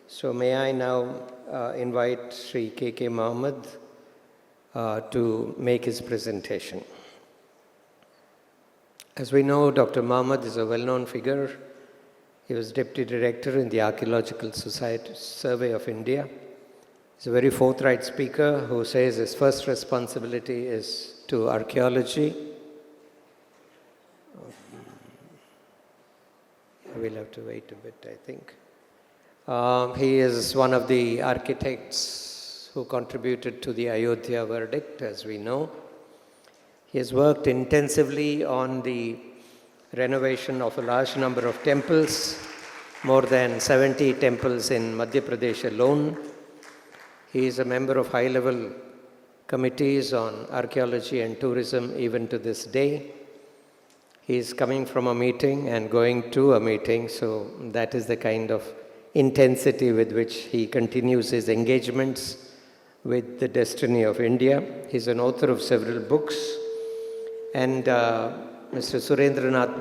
So may I now invite Shri K. Muhammed to make his presentation. As we know, Dr. Muhammed is a well-known figure. He was Deputy Director in the Archaeological Society Survey of India. He's a very forthright speaker who says his first responsibility is to archaeology. We'll have to wait a bit, I think. He is one of the architects who contributed to the Ayodhya verdict, as we know. He has worked intensively on the renovation of a large number of temples, more than 70 temples in Madhya Pradesh alone. He is a member of high-level committees on archaeology and tourism even to this day. He is coming from a meeting and going to a meeting, so that is the kind of intensity with which he continues his engagements with the destiny of India. He's an author of several books, and Mr. Surendranath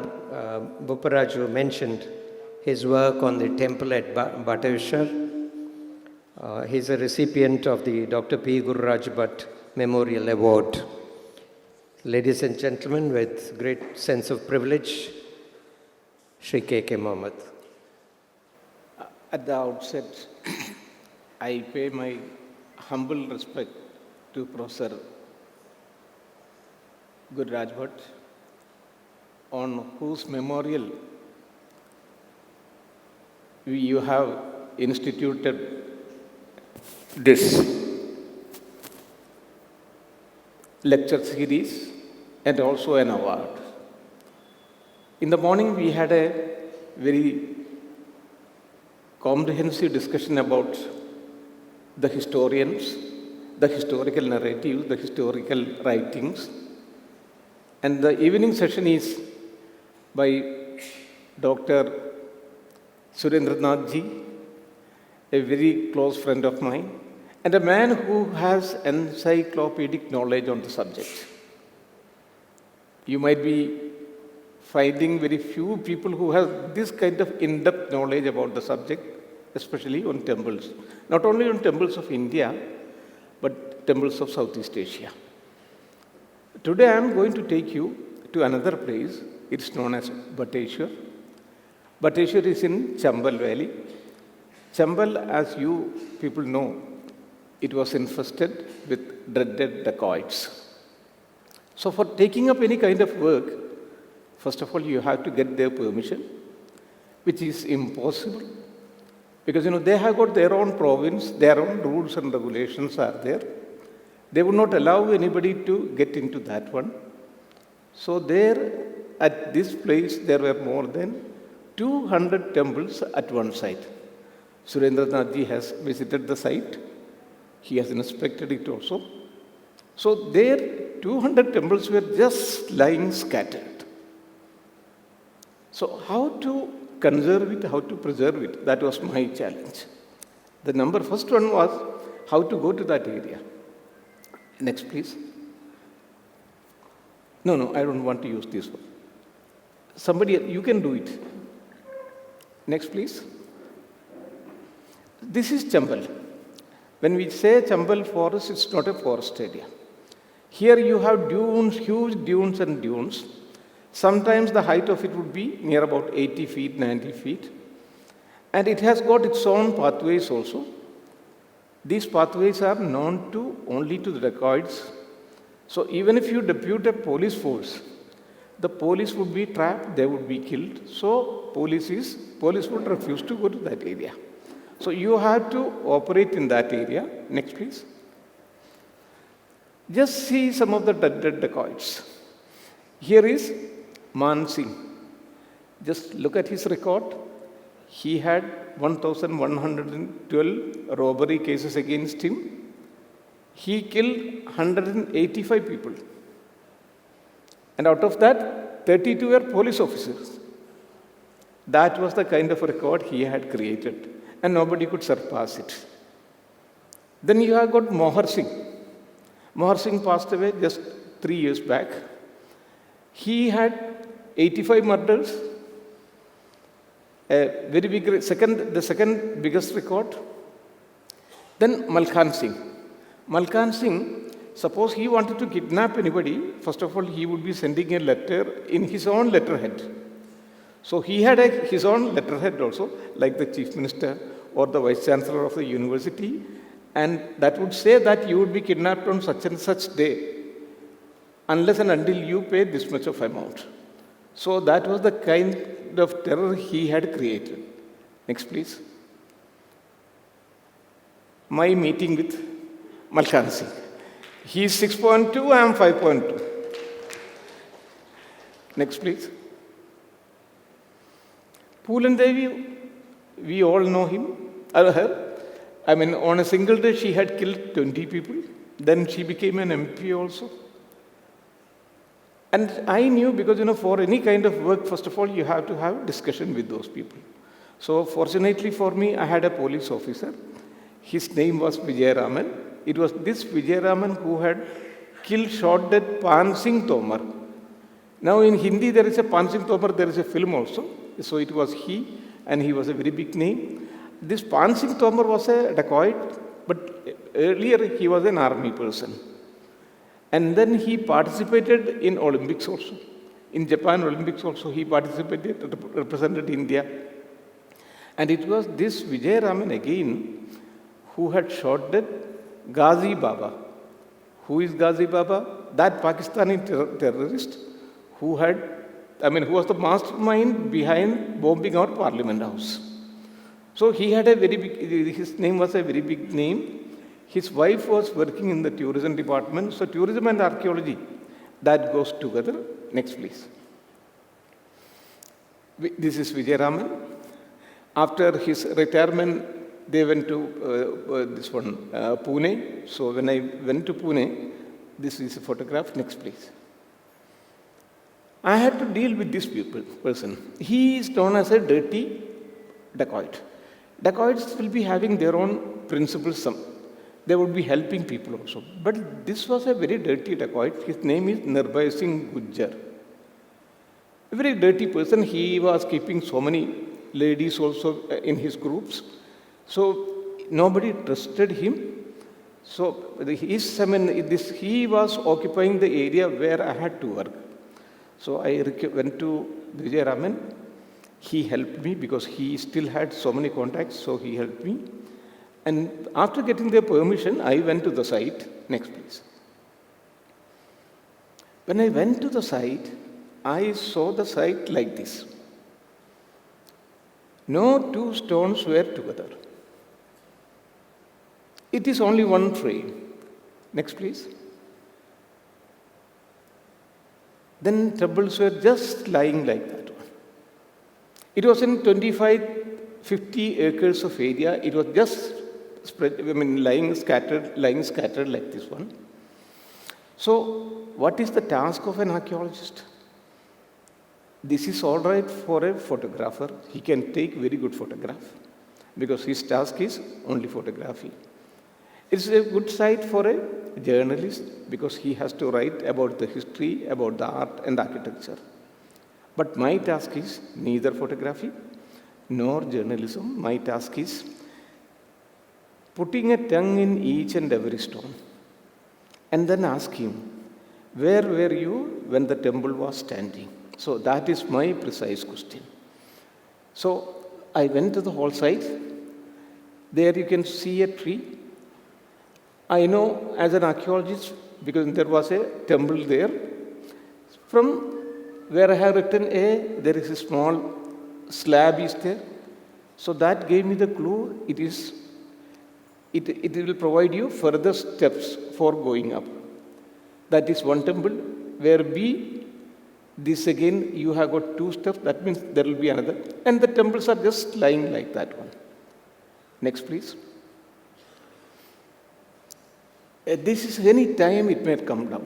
Bupparaju mentioned his work on the temple at Bateshwar. He's a recipient of the Dr. P. Gururaja Bhat Memorial Award. Ladies and gentlemen, with great sense of privilege, Shri K. Muhammed. At the outset, I pay my humble respect to Professor Gururaj Bhat, on whose memorial you have instituted this lecture series and also an award. In the morning, we had a very comprehensive discussion about the historians, the historical narratives, the historical writings. And the evening session is by Dr. Surendranath ji, a very close friend of mine, and a man who has encyclopedic knowledge on the subject. You might be finding very few people who have this kind of in-depth knowledge about the subject, especially on temples. Not only on temples of India, but temples of Southeast Asia. Today I am going to take you to another place. It's known as Bateshwar. Bateshwar is in Chambal Valley. Chambal, as you people know, it was infested with dreaded dacoits. So for taking up any kind of work, first of all, you have to get their permission, which is impossible. Because, they have got their own province, their own rules and regulations are there. They would not allow anybody to get into that one. So there, at this place, there were more than 200 temples at one site. Surendranath ji has visited the site. He has inspected it also. So there, 200 temples were just lying scattered. So how to conserve it, how to preserve it, that was my challenge. The first one was how to go to that area. Next, please. No, I don't want to use this one. Somebody, you can do it. Next, please. This is Chambal. When we say Chambal forest, it's not a forest area. Here you have dunes, huge dunes and dunes. Sometimes the height of it would be near about 80 feet, 90 feet. And it has got its own pathways also. These pathways are known only to the dacoits. So even if you depute a police force, the police would be trapped, they would be killed. So police would refuse to go to that area. So you have to operate in that area. Next, please. Just see some of the dreaded dacoits. Here is Man Singh. Just look at his record. He had 1,112 robbery cases against him. He killed 185 people. And out of that, 32 were police officers. That was the kind of record he had created. And nobody could surpass it. Then you have got Mohar Singh. Mohar Singh passed away just 3 years back. He had 85 murders, A very big, the second biggest record. Then Malkhan Singh. Malkhan Singh, suppose he wanted to kidnap anybody, first of all, he would be sending a letter in his own letterhead. So he had his own letterhead also, like the chief minister or the vice chancellor of the university, and that would say that you would be kidnapped on such and such day, unless and until you pay this much of amount. So that was the kind of terror he had created. Next, please. My meeting with Malkhan Singh. He is 6.2, I am 5.2. Next, please. Poolan Devi, we all know him, her. I mean, on a single day, she had killed 20 people. Then she became an MP also. And I knew, because, for any kind of work, first of all, you have to have discussion with those people. So fortunately for me, I had a police officer. His name was Vijayaraman. It was this Vijayaraman who had shot dead Pan Singh Tomar. Now in Hindi, there is a Pan Singh Tomar, there is a film also. So it was he, and he was a very big name. This Pan Singh Tomar was a dacoit, but earlier he was an army person. And then he participated in Olympics also. In Japan Olympics also, he participated, represented India. And it was this Vijayaraman again who had shot dead Ghazi Baba. Who is Ghazi Baba? That Pakistani terrorist who was the mastermind behind bombing our Parliament House. So he had a very big, his name was a very big name. His wife was working in the tourism department. So tourism and archaeology, that goes together. Next, please. This is Vijayaraman. After his retirement, they went to Pune. So when I went to Pune, this is a photograph. Next, please. I had to deal with this person. He is known as a dirty dacoit. Dacoits will be having their own principles. They would be helping people also. But this was a very dirty dacoit. His name is Nirbhay Singh Gujjar. A very dirty person. He was keeping so many ladies also in his groups. So nobody trusted him. So he was occupying the area where I had to work. So I went to Vijayaraman. He helped me because he still had so many contacts, so he helped me. And after getting their permission, I went to the site. Next, please. When I went to the site, I saw the site like this. No two stones were together. It is only one frame. Next, please. Then temples were just lying like that one. It was in 50 acres of area. It was just spread, lying scattered like this one. So, what is the task of an archaeologist? This is all right for a photographer. He can take very good photograph because his task is only photography. It's a good site for a journalist because he has to write about the history, about the art and architecture. But my task is neither photography nor journalism. My task is putting a tongue in each and every stone and then ask him, where were you when the temple was standing? So that is my precise question. So I went to the whole site. There you can see a tree. I know as an archaeologist, because there was a temple there, from where I have written A, there is a small slab is there. So that gave me the clue. It will provide you further steps for going up. That is one temple. Where B, this again, you have got two steps. That means there will be another. And the temples are just lying like that one. Next, please. This is any time it may come down.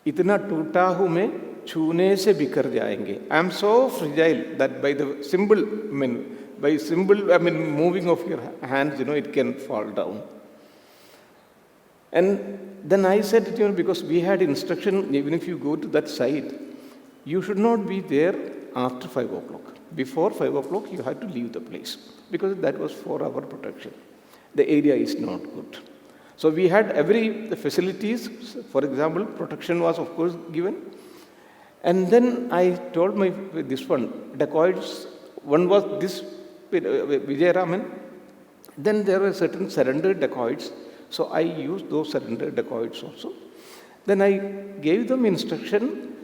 Itna toota hu मैं छूने से बिखर जाएंगे. I am so fragile that by the symbol, moving of your hands, it can fall down. And then I said, because we had instruction, even if you go to that site, you should not be there after 5 o'clock. Before 5 o'clock, you had to leave the place because that was for our protection. The area is not good. So we had the facilities. For example, protection was of course given. And then I told this dacoits, one was this Vijayaraman. Then there were certain surrendered dacoits. So I used those surrendered dacoits also. Then I gave them instruction,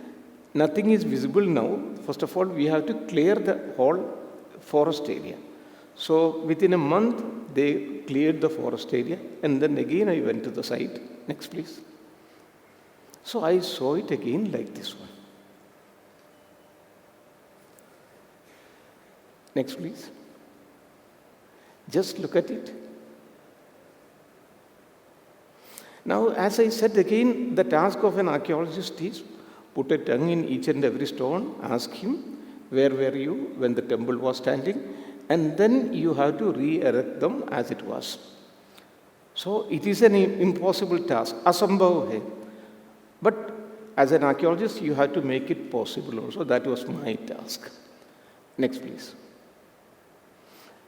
nothing is visible now. First of all, we have to clear the whole forest area. So within a month, they cleared the forest area. And then again I went to the site. Next, please. So I saw it again like this one. Next, please. Just look at it. Now, as I said again, the task of an archaeologist is put a tongue in each and every stone, ask him, where were you when the temple was standing? And then you have to re-erect them as it was. So it is an impossible task, asambhav hai. But as an archaeologist, you have to make it possible also. That was my task. Next, please.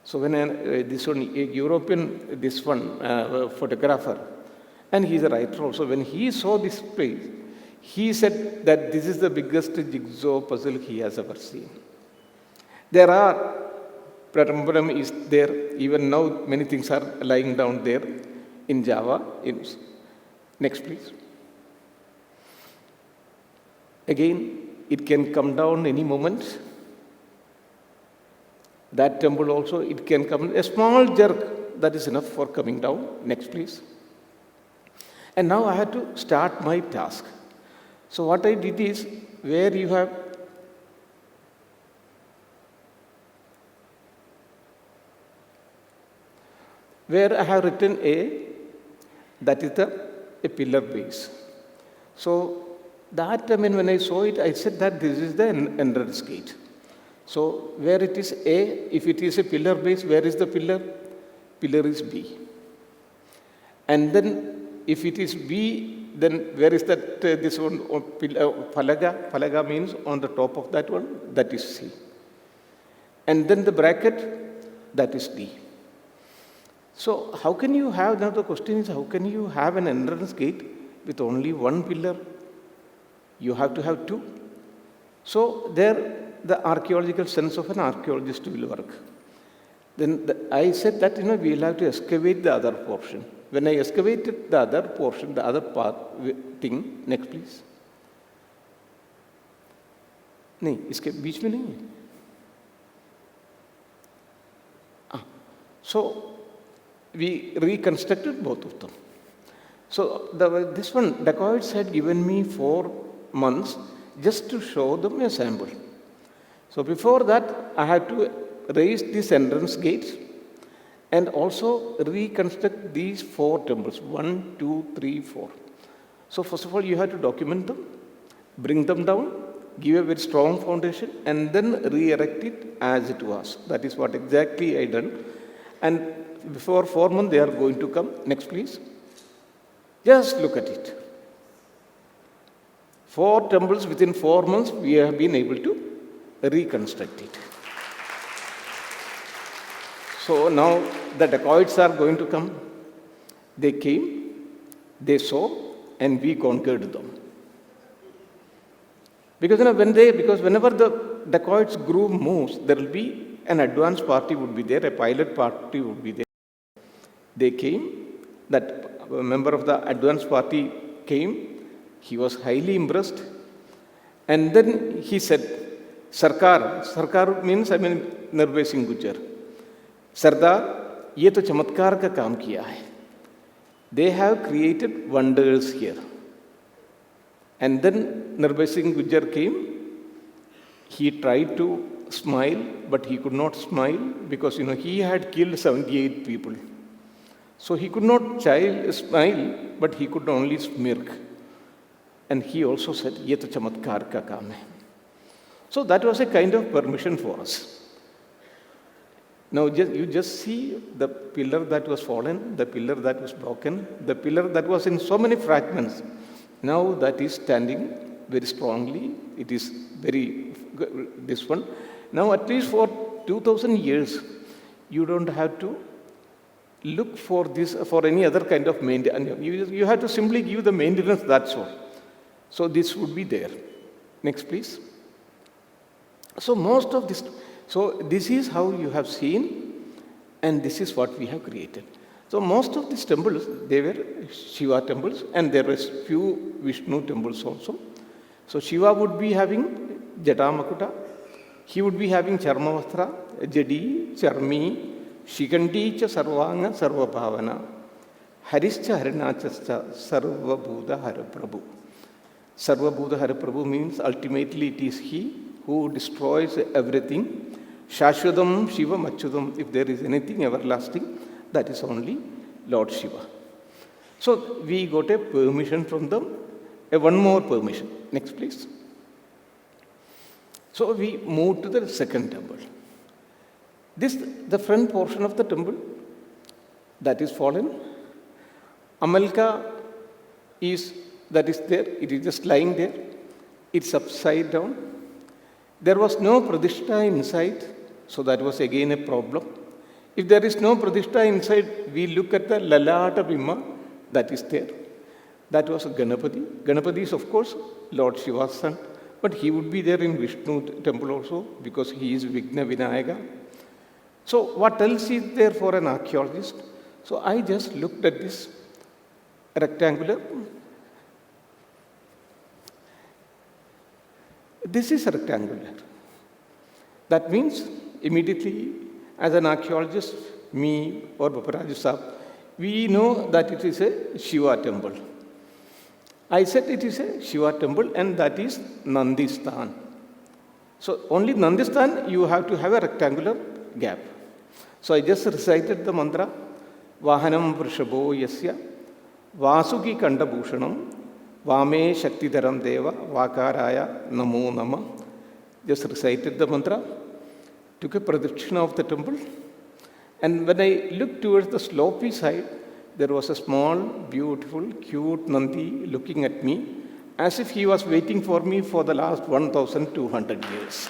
So when a European, photographer, and he's a writer also, when he saw this place, he said that this is the biggest jigsaw puzzle he has ever seen. There are, Parambaram is there, even now many things are lying down there in Java. Next, please. Again, it can come down any moment. That temple also, it can come, a small jerk, that is enough for coming down. Next, please. And now I had to start my task. So what I did is, where you have where I have written that is a pillar base. So that, when I saw it, I said that this is the entrance gate. So where it is A, if it is a pillar base, where is the pillar? Pillar is B. And then if it is B, then where is that, this one, Phalaga? Phalaga means on the top of that one, that is C. And then the bracket, that is D. So how can you have, now the question is, how can you have an entrance gate with only one pillar? You have to have two. So there, the archaeological sense of an archaeologist will work. Then I said that, we will have to excavate the other portion. When I excavated the other portion, the other part thing, next please. नहीं, इसके बीच में नहीं है. So we reconstructed both of them. So this one, dacoits had given me 4 months just to show them a sample. So before that, I had to raise these entrance gates and also reconstruct these 4 temples, 1, 2, 3, 4. So first of all, you have to document them, bring them down, give a very strong foundation, and then re-erect it as it was. That is what exactly I done. And before 4 months, they are going to come. Next, please. Just look at it. 4 temples within 4 months, we have been able to reconstruct it. So now the dacoits are going to come. They came, they saw, and we conquered them. Because whenever the dacoits group moves, there will be an advance party would be there, a pilot party would be there. They came, that member of the advance party came, he was highly impressed, and then he said, Sarkar means, Nirbhay Singh Gujjar. Sardar, ये तो चमत्कार का काम किया है. They have created wonders here. And then Nirbhay Singh Gujjar came. He tried to smile, but he could not smile because he had killed 78 people. So he could not smile, but he could only smirk. And he also said, "ये तो चमत्कार का काम है." So that was a kind of permission for us. Now you just see the pillar that was fallen, the pillar that was broken, the pillar that was in so many fragments. Now that is standing very strongly. It is very, this one. Now at least for 2000 years, you don't have to look for this, for any other kind of maintenance. You have to simply give the maintenance, that's all. So this would be there. Next, please. So most of this, so this is how you have seen, and this is what we have created. So most of these temples, they were Shiva temples, and there were few Vishnu temples also. So Shiva would be having Jatamakuta, he would be having Charmavastra, Jadi, Charmi, Shikandi cha Sarvanga Sarvabhavana, Harischa Harinachascha Sarvabhuda Haraprabhu. Sarvabhuda Haraprabhu means ultimately it is he who destroys everything. Shashwadam Shiva Machyudam, if there is anything everlasting, that is only Lord Shiva. So we got a permission from them, one more permission. Next, please. So we moved to the second temple. This, the front portion of the temple, that is fallen. Amalka is, that is there, it is just lying there. It's upside down. There was no Pradishta inside, so that was again a problem. If there is no Pradishta inside, we look at the Lalata Bhima, that is there. That was Ganapati. Ganapati is, of course, Lord Shiva's son, but he would be there in Vishnu temple also, because he is Vigna Vinayaka. So what else is there for an archaeologist? So I just looked at this rectangular. This is rectangular. That means immediately, as an archaeologist, me or Baparaju Saab, we know that it is a Shiva temple. I said it is a Shiva temple, and that is Nandistan. So only Nandistan, you have to have a rectangular gap. So I just recited the mantra, Vahanam Vrishabho Yasya, Vasuki Kandabhushanam, Vame Shaktidaram Deva, Vakaraya Namo Nama. Just recited the mantra, took a pradakshina of the temple, and when I looked towards the slopey side, there was a small, beautiful, cute Nandi looking at me as if he was waiting for me for the last 1,200 years.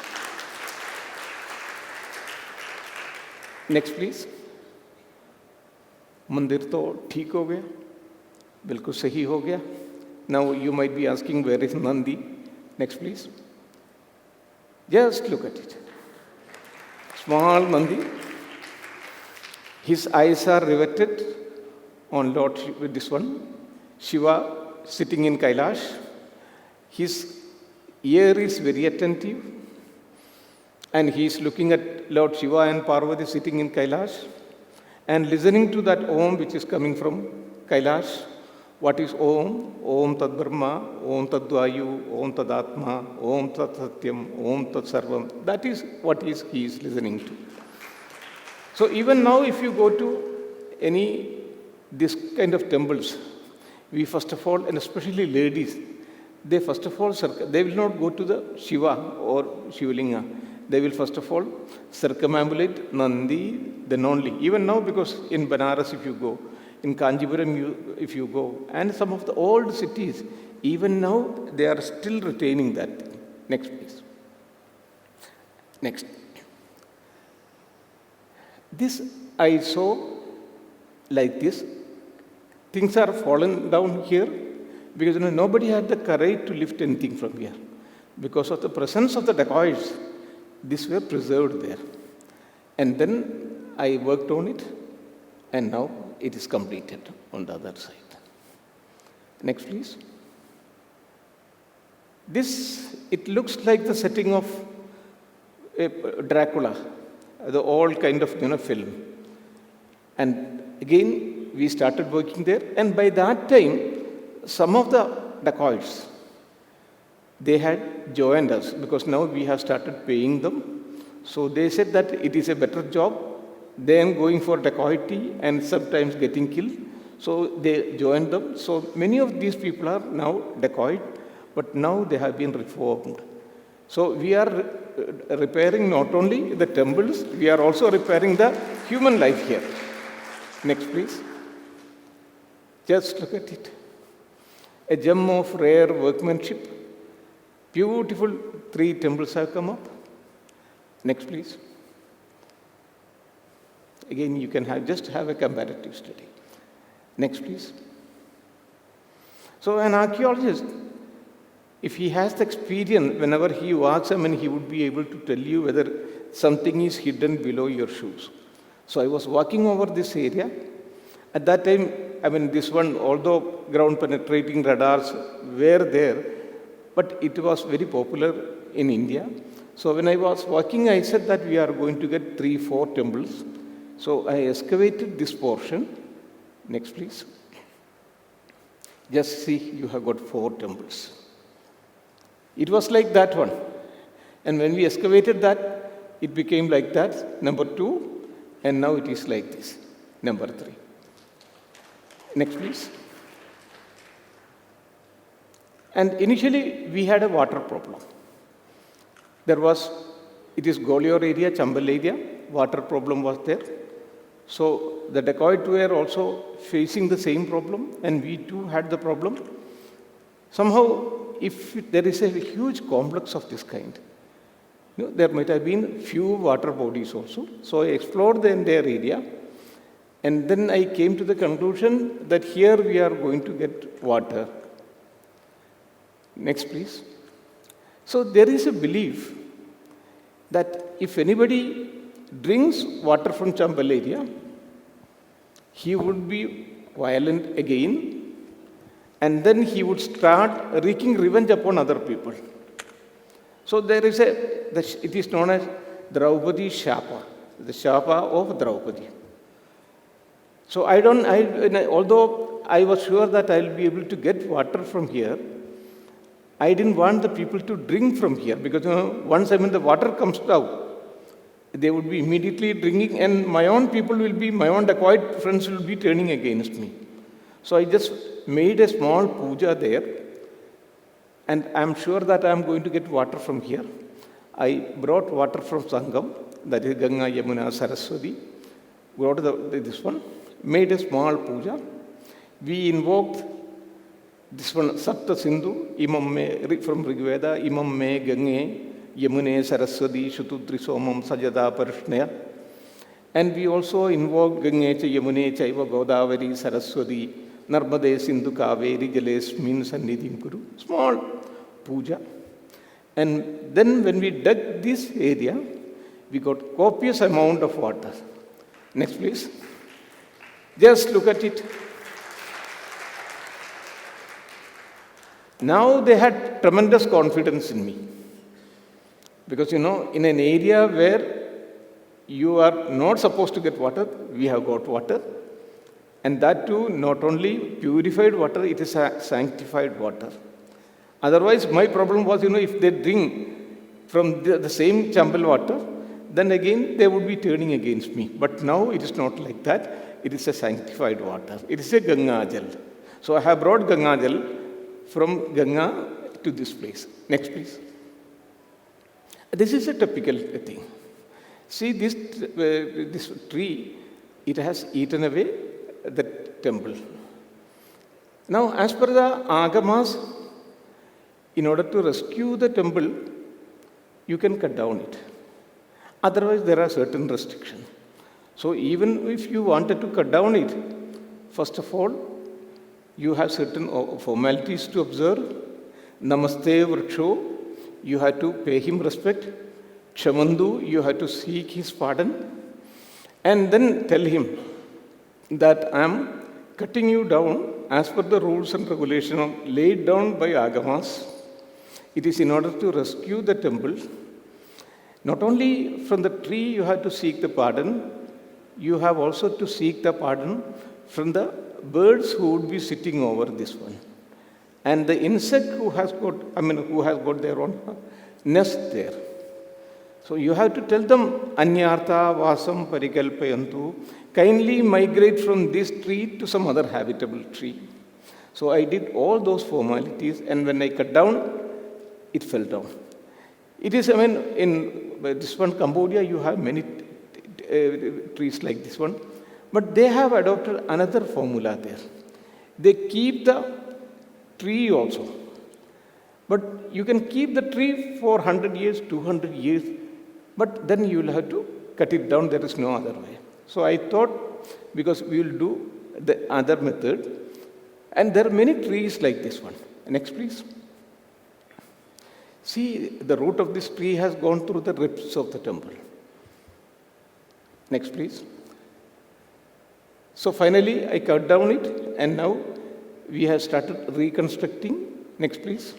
Next, please. Mandir to theek ho gaya, bilkul sahi ho gaya. Now you might be asking, where is Nandi? Next, please. Just look at it. Small Nandi. His eyes are riveted on Lord Shiva, with this one, Shiva sitting in Kailash. His ear is very attentive, and he is looking at Lord Shiva and Parvati sitting in Kailash and listening to that Om which is coming from Kailash. What is Om? Om Tad Brahma, Om Tad Vayu, Om Tad Atma, Om Tat Satyam, Om Tat Sarvam. That is what he is listening to. So even now, if you go to any this kind of temples, we first of all, and especially ladies, they first of all, they will not go to the Shiva or Shivalinga. They will first of all circumambulate Nandi, then only. Even now, because in Banaras if you go, in Kanjipuram if you go, and some of the old cities, even now they are still retaining that thing. Next, please. Next. This I saw like this. Things are fallen down here because nobody had the courage to lift anything from here. Because of the presence of the dacoits, these were preserved there. And then I worked on it, and now it is completed on the other side. Next, please. This, it looks like the setting of a Dracula, the old kind of film. And again, we started working there, and by that time, some of the dacoits, they had joined us because now we have started paying them. So they said that it is a better job than going for dacoity and sometimes getting killed. So they joined them. So many of these people are now dacoit, but now they have been reformed. So we are repairing not only the temples, we are also repairing the human life here. Next, please. Just look at it. A gem of rare workmanship. beautiful 3 temples have come up. Next, please. Again, you can just have a comparative study. Next, please. So an archaeologist, if he has the experience, whenever he walks, he would be able to tell you whether something is hidden below your shoes. So I was walking over this area. At that time, this one, although ground penetrating radars were there, but it was very popular in India. So when I was walking, I said that we are going to get 3-4 temples. So I excavated this portion. Next, please. Just see, you have got 4 temples. It was like that one. And when we excavated that, it became like that, number 2, and now it is like this, number 3. Next, please. And initially, we had a water problem. It is Gwalior area, Chambal area, water problem was there. So the dacoits were also facing the same problem, and we too had the problem. Somehow, if there is a huge complex of this kind, there might have been few water bodies also. So I explored the entire area, and then I came to the conclusion that here we are going to get water. Next, please. So there is a belief that if anybody drinks water from Chambal area, he would be violent again, and then he would start wreaking revenge upon other people. So there is it is known as Draupadi Shapa, the Shapa of Draupadi. So although I was sure that I will be able to get water from here, I didn't want the people to drink from here, because once the water comes down, they would be immediately drinking, and my own dacoit friends will be turning against me. So I just made a small puja there, and I'm sure that I'm going to get water from here. I brought water from Sangam, that is Ganga, Yamuna, Saraswati, brought this one, made a small puja. We invoked this one, Sapta Sindhu, Imam me, from Rigveda, Imam me Gange, Yamune Saraswati, Shutudri Somam, Sajada Parishnaya. And we also invoked Gange, Yamune, Chaiva, Godavari, Saraswati, Narmade, Sindhu, Kaveri, Jalesmin, Sannidhim Kuru. Small puja. And then when we dug this area, we got copious amount of water. Next, please. Just look at it. Now they had tremendous confidence in me. Because, in an area where you are not supposed to get water, we have got water. And that too, not only purified water, it is sanctified water. Otherwise, my problem was, if they drink from the same Chambal water, then again they would be turning against me. But now it is not like that. It is a sanctified water. It is a Ganga Jal. So I have brought Ganga Jal from Ganga to this place. Next, please. This is a typical thing. See, this tree, it has eaten away the temple. Now, as per the Agamas, in order to rescue the temple, you can cut down it. Otherwise, there are certain restrictions. So, even if you wanted to cut down it, first of all, you have certain formalities to observe. Namaste Vriksho, you have to pay him respect. Kshamandu, you have to seek his pardon. And then tell him that I am cutting you down as per the rules and regulations laid down by Agamas. It is in order to rescue the temple. Not only from the tree you have to seek the pardon, you have also to seek the pardon from the birds who would be sitting over this one. And the insect who has got their own nest there. So you have to tell them, Anyartha Vasam Parikalpayantu, kindly migrate from this tree to some other habitable tree. So I did all those formalities, and when I cut down, it fell down. It is, in this one, Cambodia, you have many trees like this one, but they have adopted another formula there. They keep the tree also, But you can keep the tree for 100 years, 200 years, but then you will have to cut it down. There is no other way. So I thought, because we will do the other method, and there are many trees like this one. Next, please. See, the root of this tree has gone through the ribs of the temple. Next, please. So finally, I cut down it, and now we have started reconstructing. Next, please.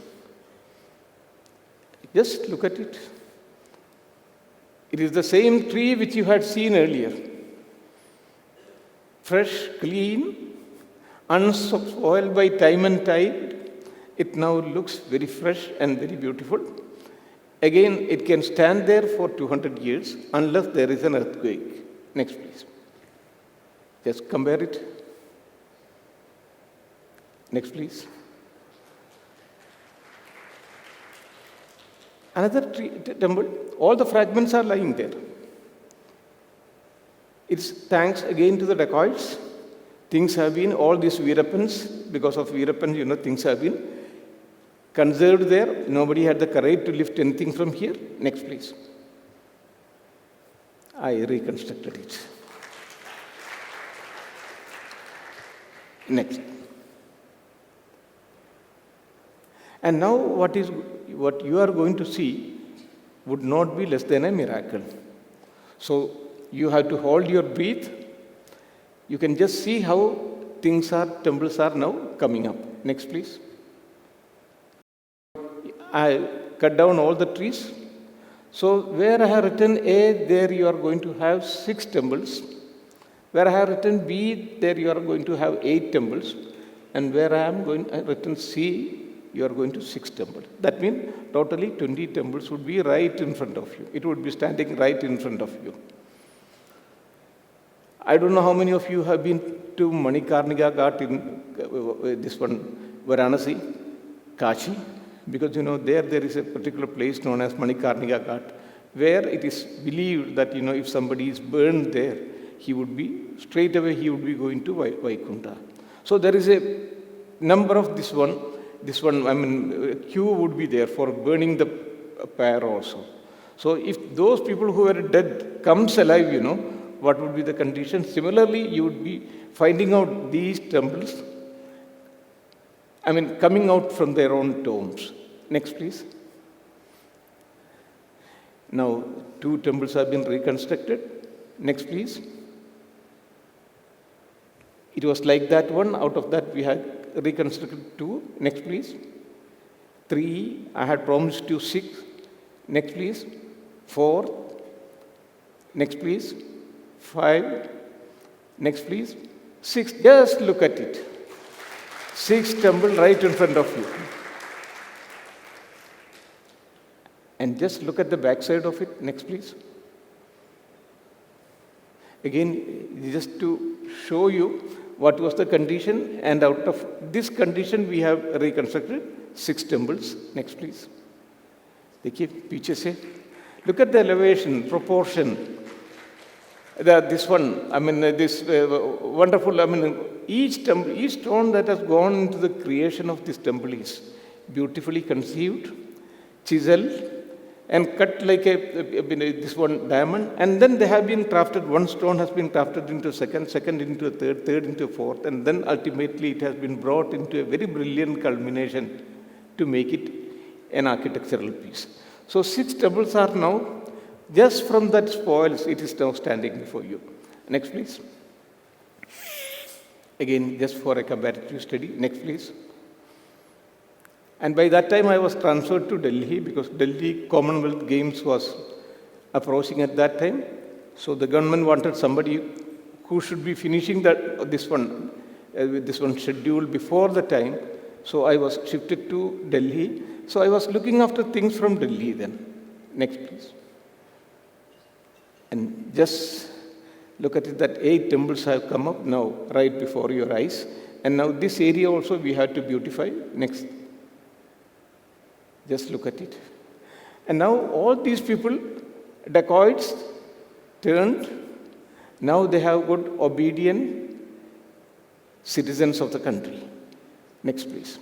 Just look at it. It is the same tree which you had seen earlier. Fresh, clean, unspoiled by time and tide. It now looks very fresh and very beautiful. Again, it can stand there for 200 years unless there is an earthquake. Next, please. Just compare it. Next, please. Another temple, all the fragments are lying there. It's thanks again to the dacoits. Things have been, all these Veerappans, because of Veerappans, things have been conserved there. Nobody had the courage to lift anything from here. Next, please. I reconstructed it. Next. And now what you are going to see would not be less than a miracle. So you have to hold your breath. You can just see how temples are now coming up. Next, please. I cut down all the trees. So where I have written A, there you are going to have 6 temples. Where I have written B, there you are going to have 8 temples. And where I have written C, you are going to 6 temples. That means totally 20 temples would be right in front of you. It would be standing right in front of you. I don't know how many of you have been to Manikarnika Ghat in this one, Varanasi, Kashi, because there is a particular place known as Manikarnika Ghat, where it is believed that if somebody is burned there, he would be going to Vaikunta. So there is a number of this one, queue would be there for burning the pyre also. So if those people who were dead comes alive, what would be the condition? Similarly, you would be finding out these temples, coming out from their own tombs. Next, please. Now, 2 temples have been reconstructed. Next, please. It was like that one. Out of that, we had reconstructed 2. Next, please. 3. I had promised you 6. Next, please. 4. Next, please. 5. Next, please. 6. Just look at it. 6 temples right in front of you. And just look at the back side of it. Next, please. Again, just to show you what was the condition, and out of this condition, we have reconstructed 6 temples. Next, please. देखिए पीछे से. Look at the elevation, proportion. This one, this wonderful, each stone that has gone into the creation of this temple is beautifully conceived, chiseled, and cut like this one diamond. And then they have been crafted, one stone has been crafted into second into a third into a fourth, and then ultimately it has been brought into a very brilliant culmination to make it an architectural piece. So 6 temples are now, just from that spoils, it is now standing before you. Next, please. Again, just for a comparative study. Next, please. And by that time, I was transferred to Delhi, because Delhi Commonwealth Games was approaching at that time. So the government wanted somebody who should be finishing this one schedule before the time. So I was shifted to Delhi. So I was looking after things from Delhi then. Next, please. And just look at it, that 8 temples have come up now, right before your eyes. And now this area also we have to beautify. Next. Just look at it. And now all these people, dacoits, turned. Now they have got obedient citizens of the country. Next, please.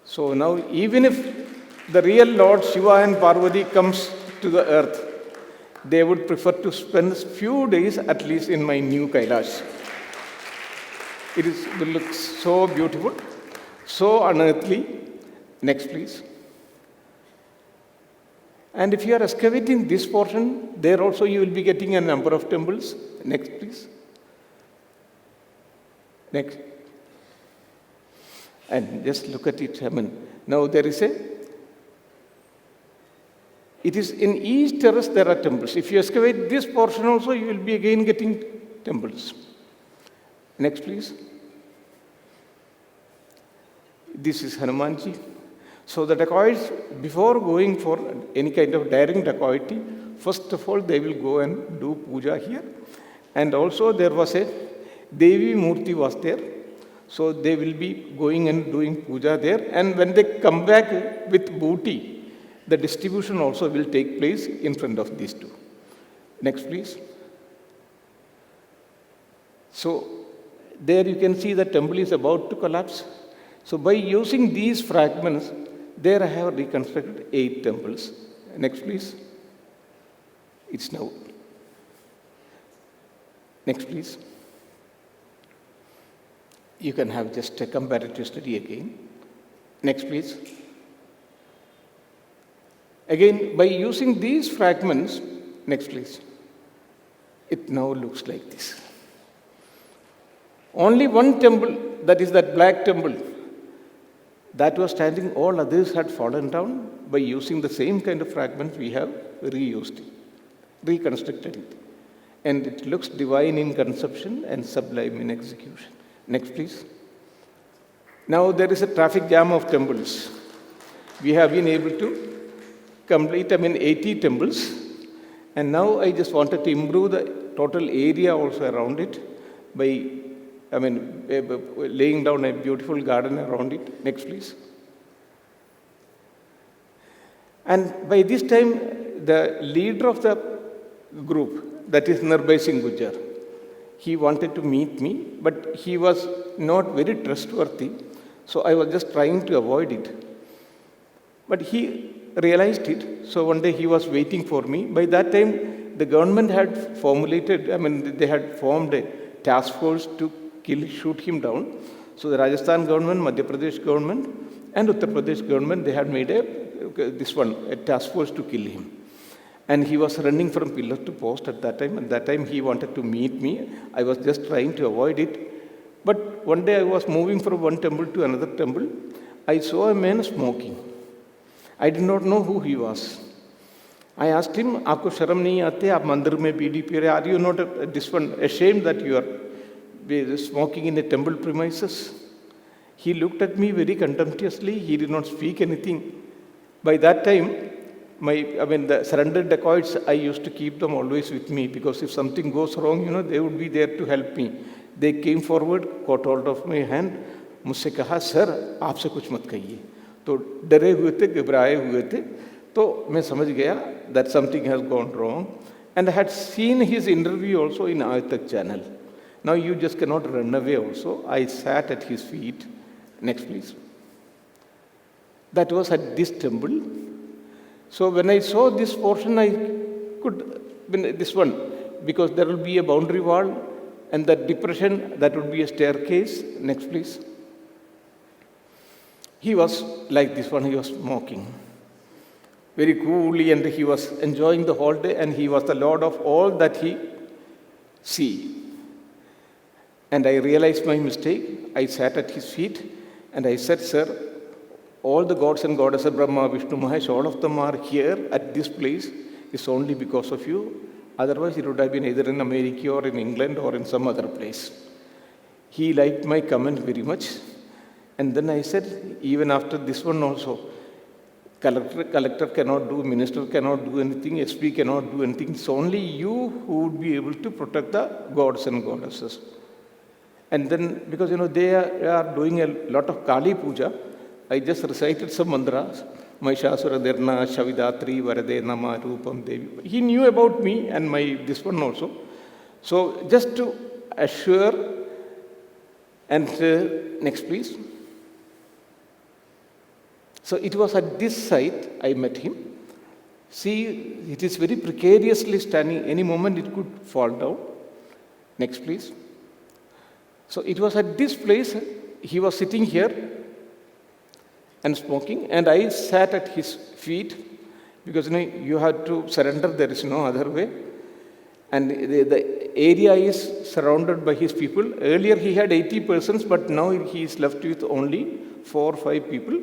So now, even if the real Lord Shiva and Parvati comes to the earth, they would prefer to spend a few days at least in my new Kailash. It looks so beautiful, so unearthly. Next, please. And if you are excavating this portion, there also you will be getting a number of temples. Next, please. Next. And just look at it. I mean, now there is it is in each terrace there are temples. If you excavate this portion also, you will be again getting temples. Next, please. This is Hanumanji. So the dacoits, before going for any kind of daring dacoity, first of all, they will go and do puja here. And also there was a Devi Murti was there. So they will be going and doing puja there. And when they come back with booty, the distribution also will take place in front of these two. Next, please. So there you can see the temple is about to collapse. So by using these fragments, there I have reconstructed 8 temples. Next, please. It's now. Next, please. You can have just a comparative study again. Next, please. Again, by using these fragments, next, please. It now looks like this. Only one temple, that is that black temple, that was standing, all others had fallen down. By using the same kind of fragments, we have reused it, reconstructed it. And it looks divine in conception and sublime in execution. Next, please. Now there is a traffic jam of temples. We have been able to complete, 80 temples. And now I just wanted to improve the total area also around it by laying down a beautiful garden around it. Next, please. And by this time, the leader of the group, that is Nirbhay Singh Gujjar, he wanted to meet me, but he was not very trustworthy, so I was just trying to avoid it. But he realized it, so one day he was waiting for me. By that time, the government had they had formed a task force to shoot him down. So the Rajasthan government, Madhya Pradesh government, and Uttar Pradesh government, they had made a task force to kill him. And he was running from pillar to post at that time. At that time, he wanted to meet me. I was just trying to avoid it. But one day I was moving from one temple to another temple. I saw a man smoking. I did not know who he was. I asked him, "Aapko sharam nahi aate? Aap mandir mein bidi pee rahe? Are you not ashamed that you are smoking in a temple premises?" He looked at me very contemptuously. He did not speak anything. By that time, the surrendered dacoits, I used to keep them always with me, because if something goes wrong, they would be there to help me. They came forward, caught hold of my hand, मुझसे कहा, "sir, आपसे कुछ मत कहिए." तो डरे हुए थे, घबराए हुए थे. तो मैं समझ गया that something has gone wrong. And I had seen his interview also in Aaj Tak channel. Now you just cannot run away also. I sat at his feet. Next, please. That was at this temple. So when I saw this portion, I could, this one, because there will be a boundary wall, and that depression, that would be a staircase. Next, please. He was like this one, he was smoking very coolly, and he was enjoying the whole day, and he was the Lord of all that he see. And I realized my mistake. I sat at his feet, and I said, "Sir, all the gods and goddesses, Brahma, Vishnu, Mahesh, all of them are here at this place. It's only because of you. Otherwise, it would have been either in America or in England or in some other place." He liked my comment very much. And then I said, even after this one also, collector cannot do, minister cannot do anything, SP cannot do anything. It's only you who would be able to protect the gods and goddesses. And then, because they are doing a lot of Kali Puja, I just recited some mantras. Mahishasura Dirna, Shavidatri, Varade Nama, Rupam Devi. He knew about me and this one also. So just to assure, and next please. So it was at this site I met him. See, it is very precariously standing. Any moment it could fall down. Next, please. So it was at this place, he was sitting here and smoking, and I sat at his feet because you have to surrender, there is no other way. And the area is surrounded by his people. Earlier he had 80 persons, but now he is left with only 4 or 5 people,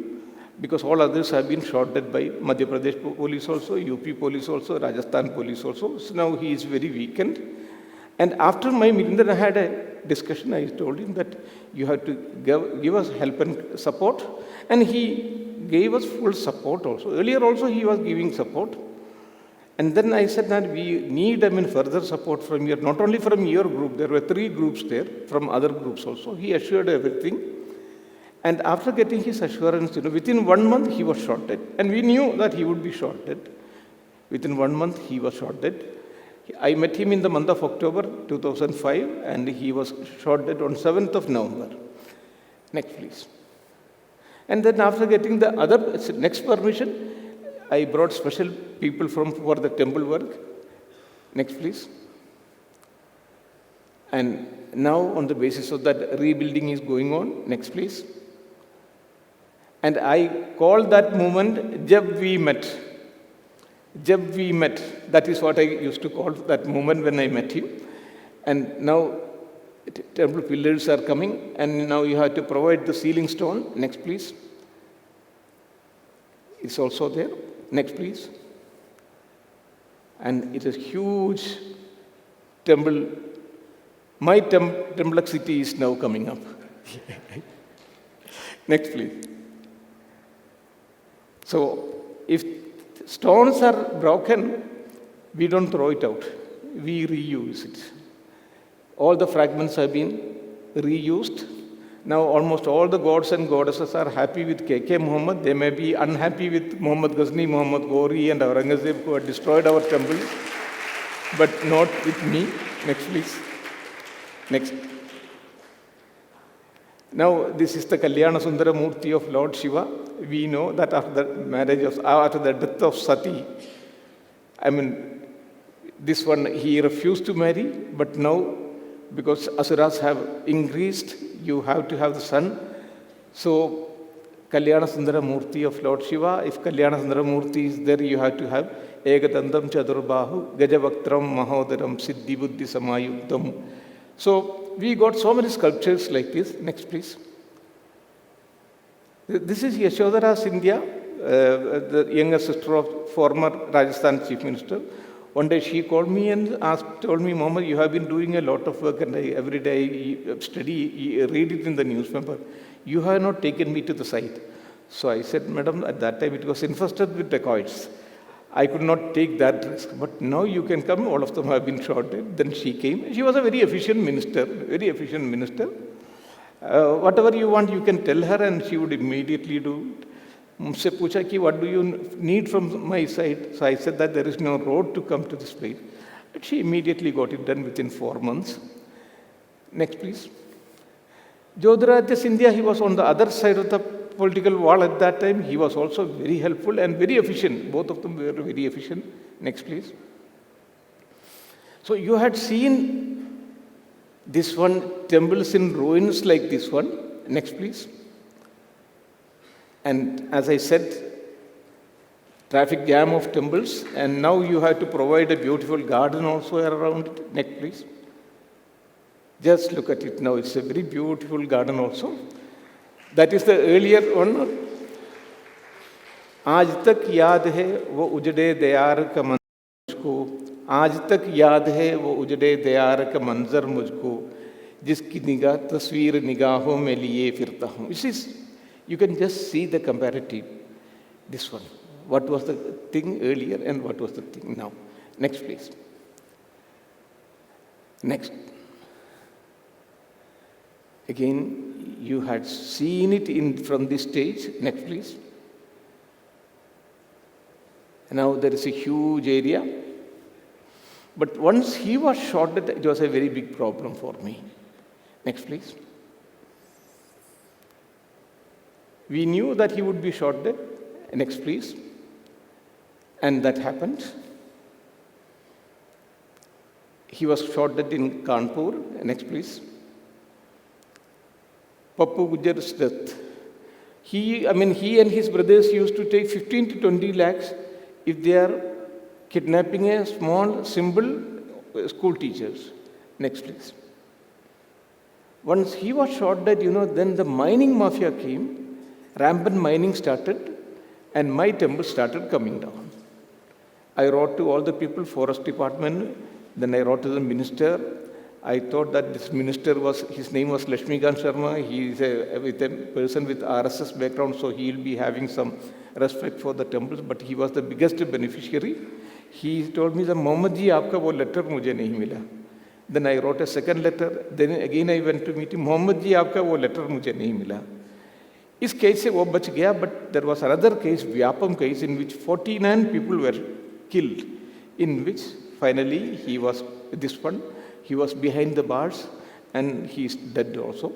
because all others have been shot dead by Madhya Pradesh police also, UP police also, Rajasthan police also. So now he is very weakened. And after my meeting, then I had a discussion. I told him that you have to give us help and support. And he gave us full support also. Earlier also he was giving support. And then I said that we need further support from your, not only from your group, there were 3 groups there, from other groups also. He assured everything. And after getting his assurance, within 1 month he was shot dead. And we knew that he would be shot dead. Within 1 month he was shot dead. I met him in the month of October 2005, and he was shot dead on 7th of November. Next, please. And then after getting the next permission, I brought special people for the temple work. Next, please. And now on the basis of that, rebuilding is going on. Next, please. And I call that moment Jab We Met. Jab We Met. That is what I used to call that moment when I met him. And now temple pillars are coming, and now you have to provide the ceiling stone. Next, please. It's also there. Next, please. And it is huge temple. My temple city is now coming up. Next, please. So, if stones are broken, we don't throw it out. We reuse it. All the fragments have been reused. Now almost all the gods and goddesses are happy with K. Muhammed. They may be unhappy with Muhammad Ghazni, Muhammad Ghori and Aurangzeb, who had destroyed our temples, but not with me. Next, please. Next. Now this is the Kalyana Sundara Murti of Lord Shiva. We know that after the death of Sati, this one, he refused to marry, but now, because Asuras have increased, you have to have the son. So, Kalyana Sundara Murti of Lord Shiva, if Kalyana Sundara Murti is there, you have to have Ekadandam Chadurbahu, Gajavaktram Mahodaram Siddhi Buddhi Samayuktam. So, we got so many sculptures like this. Next, please. This is Yashodhara Scindia, the younger sister of former Rajasthan Chief Minister. One day she called me and told me, Muhammad, you have been doing a lot of work, and every day I study, read it in the newspaper. You have not taken me to the site. So I said, Madam, at that time it was infested with dacoits. I could not take that risk. But now you can come, all of them have been shot dead. Then she came. She was a very efficient minister, whatever you want, you can tell her, and she would immediately do it. Mujhse pucha ki, what do you need from my side? So I said that there is no road to come to this place. But she immediately got it done within 4 months. Next, please. Jyotirajya Scindia, he was on the other side of the political wall at that time. He was also very helpful and very efficient. Both of them were very efficient. Next, please. So you had seen this one, temples in ruins like this one. Next, please. And as I said, traffic jam of temples, and now you have to provide a beautiful garden also around it. Next, please. Just look at it now. It's a very beautiful garden also. That is the earlier one. आज तक याद है वो उजड़े दयार का मंजर मुझको, आज तक याद है वो उजड़े दयार का मंजर मुझको, जिसकी निगाह तस्वीर निगाहों में लिए फिरता हूँ. This is, you can just see the comparative, this one. What was the thing earlier and what was the thing now. Next, please. Next. Again, you had seen it from this stage. Next, please. Now there is a huge area. But once he was shot dead, it was a very big problem for me. Next, please. We knew that he would be shot dead. Next, please. And that happened. He was shot dead in Kanpur. Next, please. Pappu Gujjar's death. He and his brothers used to take 15 to 20 lakhs if they are kidnapping a small, simple school teachers. Next, please. Once he was shot dead, then the mining mafia came, rampant mining started, and my temple started coming down. I wrote to all the people, forest department, then I wrote to the minister. I thought that this minister his name was Lakshmikant Sharma. He is a person with RSS background, so he will be having some respect for the temples, but he was the biggest beneficiary. He told me, Muhammed ji, aapka wo letter mujhe nahi mila. Then I wrote a second letter. Then again I went to meet him. Muhammed ji, aapka wo letter mujhe nahi mila. Is case se wo bach gaya, but there was another case, Vyapam case, in which 49 people were killed, in which finally he was behind the bars and he is dead also.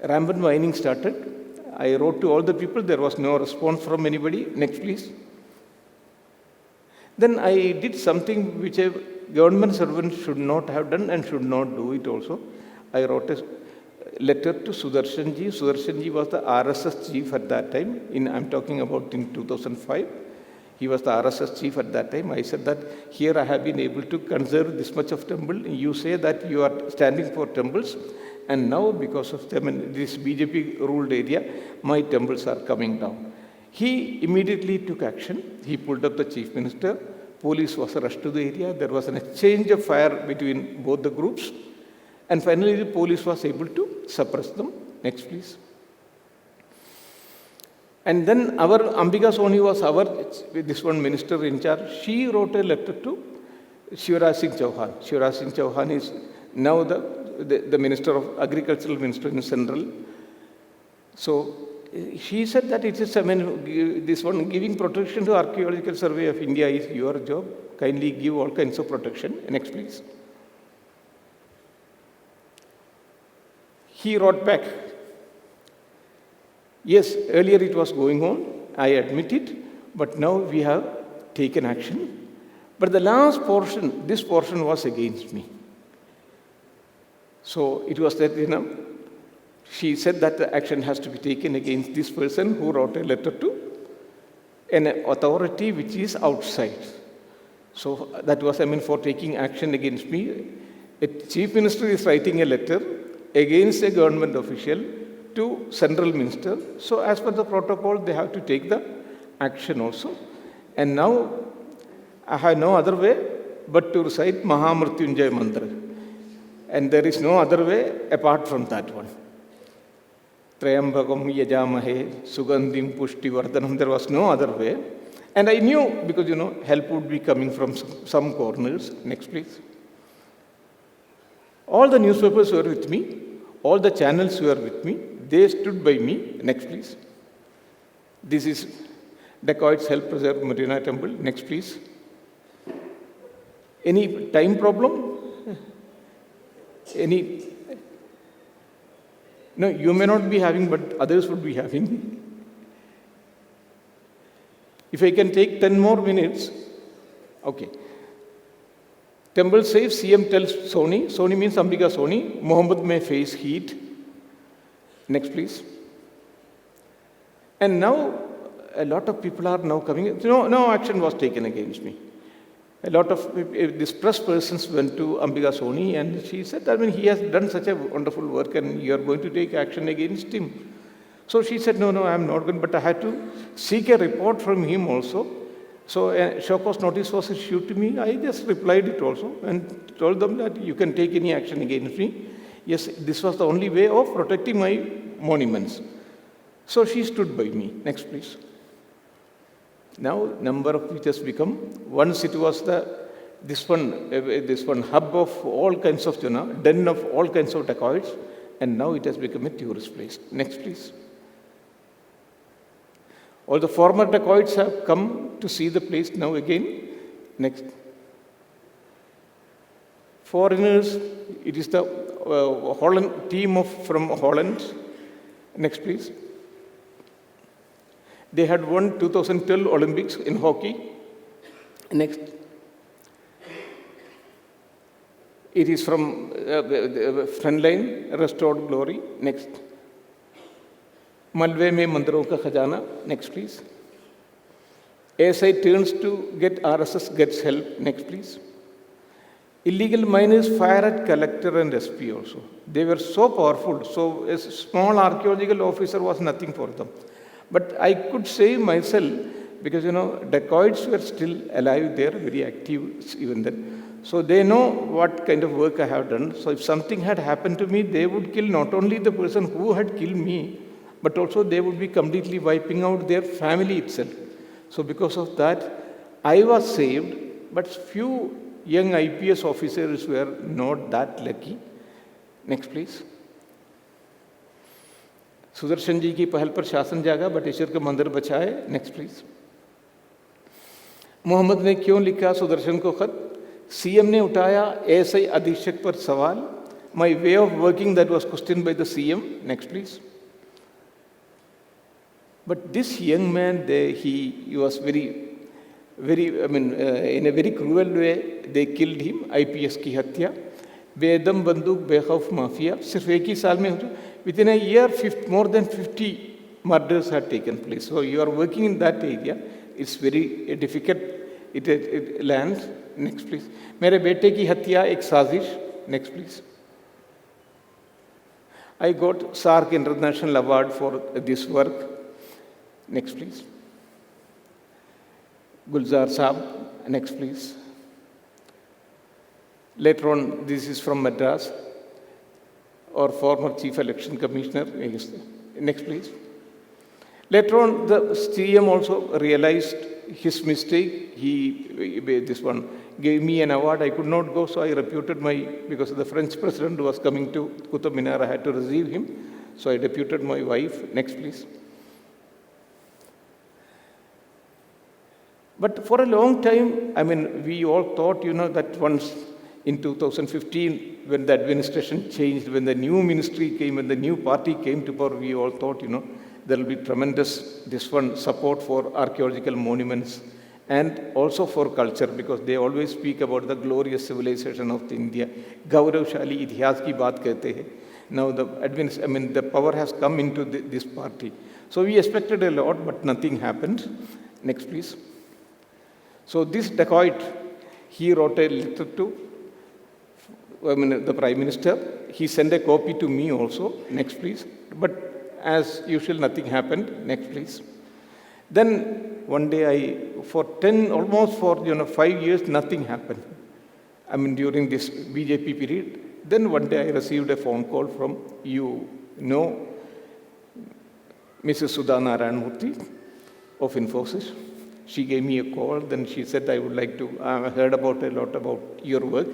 Rampant mining started. I wrote to all the people, there was no response from anybody. Next, please. Then I did something which a government servant should not have done and should not do it also. I wrote a letter to Sudarshan ji. Sudarshan ji was the RSS chief at that time. I'm talking about in 2005. He was the RSS chief at that time. I said that here I have been able to conserve this much of temple. You say that you are standing for temples, and now because of them in this BJP ruled area, my temples are coming down. He immediately took action. He pulled up the chief minister. Police was rushed to the area. There was an exchange of fire between both the groups. And finally, the police was able to suppress them. Next, please. And then our Ambika Soni was this one minister in charge. She wrote a letter to Shivraj Singh Chauhan. Shivraj Singh Chauhan is now the minister of agricultural minister in Central. So she said that it is, this one giving protection to Archaeological Survey of India is your job. Kindly give all kinds of protection. Next, please. He wrote back. Yes, earlier it was going on, I admit it, but now we have taken action. But the last portion, this portion was against me. So it was that, she said that the action has to be taken against this person who wrote a letter to an authority which is outside. So that was, for taking action against me. A chief minister is writing a letter against a government official to central minister. So as per the protocol, they have to take the action also. And now I have no other way but to recite Mahamrityunjay mantra. And there is no other way apart from that one. Trayambakam yajamahe sugandhim pushti vardhanam. There was no other way. And I knew, because help would be coming from some corners. Next, please. All the newspapers were with me. All the channels were with me. They stood by me. Next, please. This is Dacoits Help Preserve Marina Temple. Next, please. Any time problem? No, you may not be having, but others would be having. If I can take 10 more minutes. Okay. Temple says, CM tells Soni. Soni means Ambika Soni. Muhammed may face heat. Next, please. And now, a lot of people are now coming. No action was taken against me. A lot of these press persons went to Ambika Soni and she said, he has done such a wonderful work and you are going to take action against him. So she said, no, I am not going, but I had to seek a report from him also. So a show cause notice was issued to me. I just replied it also and told them that you can take any action against me. Yes, this was the only way of protecting my monuments. So she stood by me. Next, please. Now, number of which has become, once it was this one hub of all kinds of, den of all kinds of dacoits, and now it has become a tourist place. Next, please. All the former dacoits have come to see the place now again. Next. Foreigners, it is the team from Holland. Next, please. They had won 2012 Olympics in hockey. Next. It is from Frontline, Restored Glory. Next. Malve mein mandiron ka khajana. Next, please. ASI turns to get RSS gets help. Next, please. Illegal miners fire at collector and SP also. They were so powerful. So a small archaeological officer was nothing for them. But I could save myself because, dacoits were still alive there, very active even then. So they know what kind of work I have done. So if something had happened to me, they would kill not only the person who had killed me, but also they would be completely wiping out their family itself. So because of that, I was saved, but few young IPS officers were not that lucky. Next, please. Sudarshan ji की पहल पर शासन जागा, बटेश्वर का मंदिर बचाए. Next please. Mohammad ने क्यों लिखा सुदर्शन को खत? सीएम ने उठाया एएसआई अधीक्षक पर सवाल. My way of working that was question by the CM. Next please. But this young man he was in a very cruel way they killed him. IPS की हत्या. बेदम बंदूक बेखौफ माफिया. सिर्फ एक ही साल में within a year, more than 50 murders had taken place. So you are working in that area. It's very difficult. It lands. Next, please. मेरे बेटे की हत्या एक साजिश. Next, please. I got SARC International Award for this work. Next, please. Gulzar Saab. Next, please. Later on, this is from Madras, or former Chief Election Commissioner. Next, please. Later on, the CM also realized his mistake. This one gave me an award. I could not go, so I deputed because the French president was coming to Qutub Minar, I had to receive him. So I deputed my wife. Next, please. But for a long time, we all thought, that once in 2015, when the administration changed, when the new ministry came, when the new party came to power, we all thought, there will be tremendous, support for archaeological monuments and also for culture, because they always speak about the glorious civilization of India. Gauravshali Itihas ki baat kehte hai. Now the power has come into this party. So we expected a lot, but nothing happened. Next, please. So this dacoit, he wrote a letter to the Prime Minister. He sent a copy to me also. Next, please. But as usual, nothing happened. Next, please. Then one day for 5 years, nothing happened. During this BJP period. Then one day I received a phone call from Mrs. Sudha Narayanamurthy of Infosys. She gave me a call. Then she said, I would like to, I heard a lot about your work.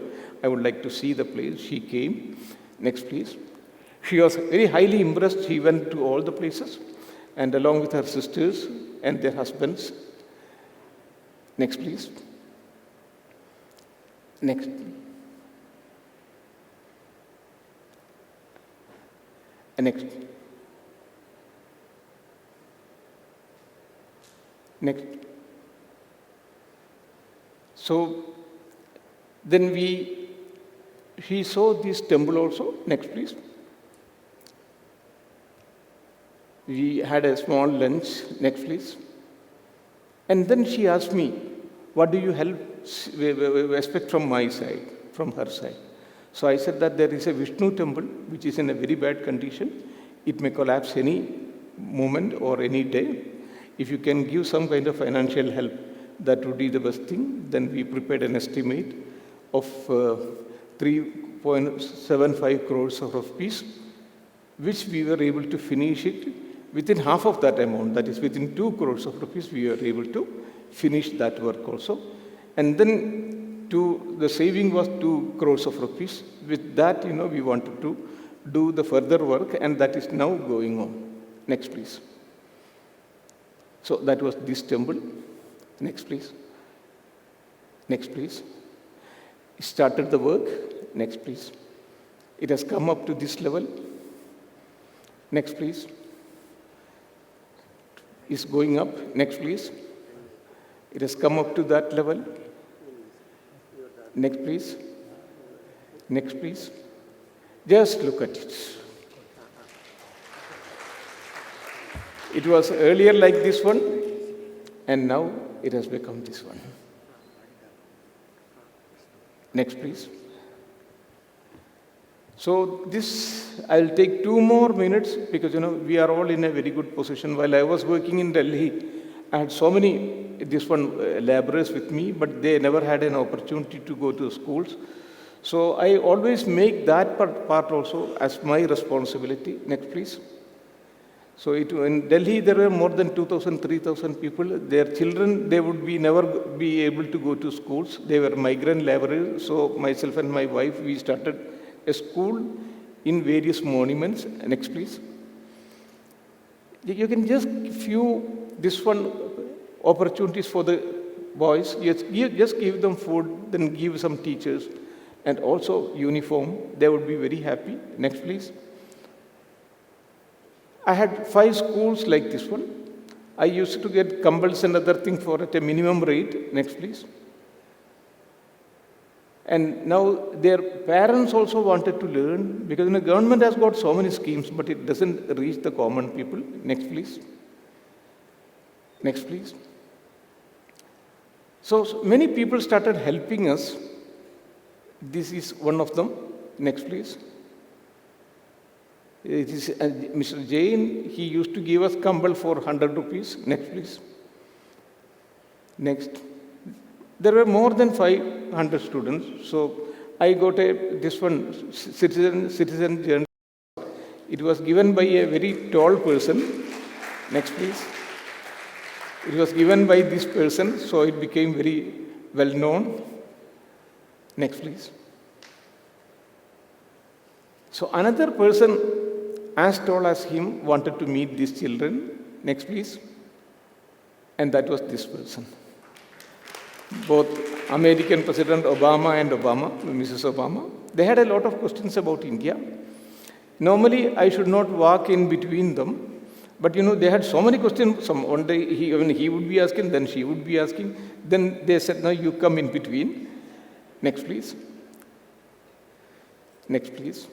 I would like to see the place. She came. Next, please. She was very highly impressed. She went to all the places, and along with her sisters and their husbands. Next, please. Next. Next. Next. So then she saw this temple also. Next, please. We had a small lunch. Next, please. And then she asked me, what do you expect from my side, from her side? So I said that there is a Vishnu temple which is in a very bad condition. It may collapse any moment or any day. If you can give some kind of financial help, that would be the best thing. Then we prepared an estimate of 3.75 crores of rupees, which we were able to finish it within half of that amount. That is, within 2 crores of rupees, we were able to finish that work also. And then the saving was 2 crores of rupees. With that, we wanted to do the further work, and that is now going on. Next, please. So that was this temple. Next, please. Next, please. Started the work. Next, please. It has come up to this level. Next, please. is going up. Next, please. It has come up to that level. Next, please. Next, please. Just look at it. It was earlier like this one, and now it has become this one. Next, please. So this, I'll take 2 more minutes because, we are all in a very good position. While I was working in Delhi, I had so many, laborers with me, but they never had an opportunity to go to schools. So I always make that part also as my responsibility. Next, please. So in Delhi, there were more than 2,000, 3,000 people. Their children, they would never be able to go to schools. They were migrant laborers. So myself and my wife, we started a school in various monuments. Next, please. You can just opportunities for the boys. Just give them food, then give some teachers, and also uniform. They would be very happy. Next, please. I had 5 schools like this one. I used to get compulsory and other things at a minimum rate. Next, please. And now their parents also wanted to learn because the government has got so many schemes, but it doesn't reach the common people. Next, please. Next, please. So many people started helping us. This is one of them. Next, please. It is Mr. Jain. He used to give us kambal for 100 rupees. Next, please. Next. There were more than 500 students. So I got this one, citizen journal. It was given by a very tall person. Next, please. It was given by this person, so it became very well known. Next, please. So another person, as tall as him, wanted to meet these children. Next, please. And that was this person. Both American President Obama and Mrs. Obama, they had a lot of questions about India. Normally, I should not walk in between them. But they had so many questions. One day he would be asking, then she would be asking. Then they said, no, you come in between. Next, please. Next, please.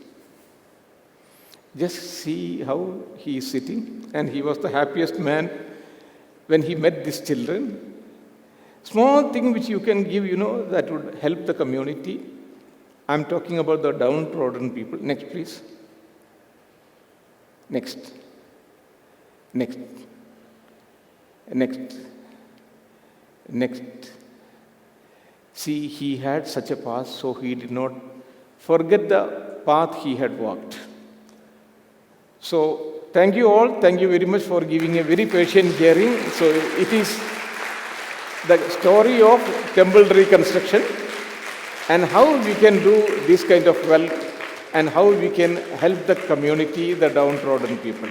Just see how he is sitting. And he was the happiest man when he met these children. Small thing which you can give, that would help the community. I'm talking about the downtrodden people. Next, please. Next. Next. Next. Next. See, he had such a past, so he did not forget the path he had walked. So, thank you all. Thank you very much for giving a very patient hearing. So, it is the story of temple reconstruction and how we can do this kind of well and how we can help the community, the downtrodden people.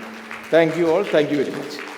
Thank you all. Thank you very much.